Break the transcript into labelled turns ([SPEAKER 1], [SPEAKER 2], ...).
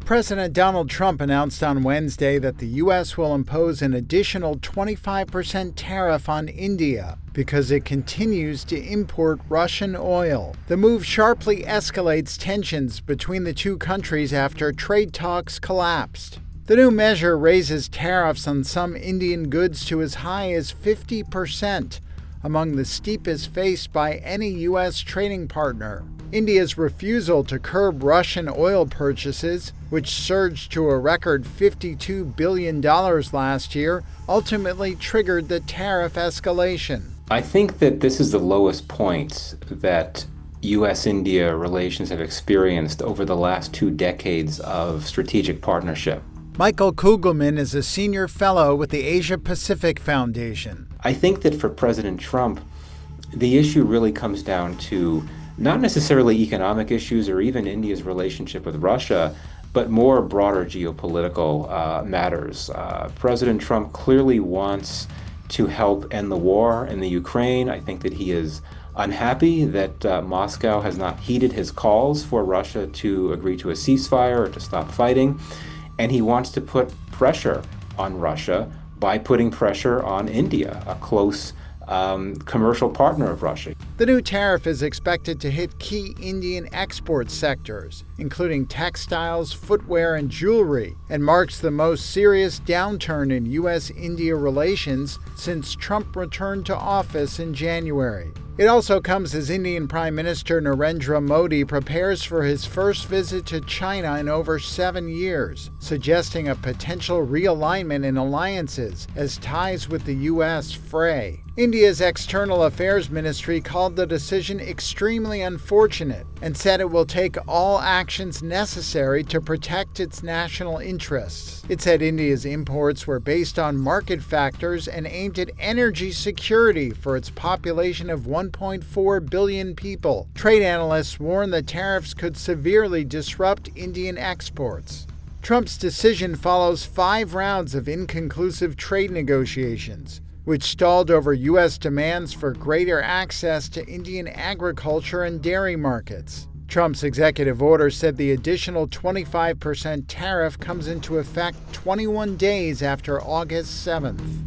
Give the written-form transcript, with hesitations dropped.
[SPEAKER 1] President Donald Trump announced on Wednesday that the U.S. will impose an additional 25% tariff on India because it continues to import Russian oil. The move sharply escalates tensions between the two countries after trade talks collapsed. The new measure raises tariffs on some Indian goods to as high as 50%, among the steepest faced by any U.S. trading partner. India's refusal to curb Russian oil purchases, which surged to a record $52 billion last year, ultimately triggered the tariff escalation.
[SPEAKER 2] I think that this is the lowest point that U.S.-India relations have experienced over the last 2 decades of strategic partnership.
[SPEAKER 1] Michael Kugelman is a senior fellow with the Asia Pacific Foundation.
[SPEAKER 2] I think that for President Trump, the issue really comes down to not necessarily economic issues or even India's relationship with Russia, but more broader geopolitical matters. President Trump clearly wants to help end the war in the Ukraine. I think that he is unhappy that Moscow has not heeded his calls for Russia to agree to a ceasefire or to stop fighting. And he wants to put pressure on Russia by putting pressure on India, a close commercial partner of Russia.
[SPEAKER 1] The new tariff is expected to hit key Indian export sectors, including textiles, footwear, and jewelry, and marks the most serious downturn in U.S.-India relations since Trump returned to office in January. It also comes as Indian Prime Minister Narendra Modi prepares for his first visit to China in over 7 years, suggesting a potential realignment in alliances as ties with the U.S. fray. India's External Affairs Ministry called the decision extremely unfortunate and said it will take all actions necessary to protect its national interests. It said India's imports were based on market factors and aimed at energy security for its population of 1.4 billion people. Trade analysts warn the tariffs could severely disrupt Indian exports. Trump's decision follows 5 rounds of inconclusive trade negotiations, which stalled over U.S. demands for greater access to Indian agriculture and dairy markets. Trump's executive order said the additional 25% tariff comes into effect 21 days after August 7th.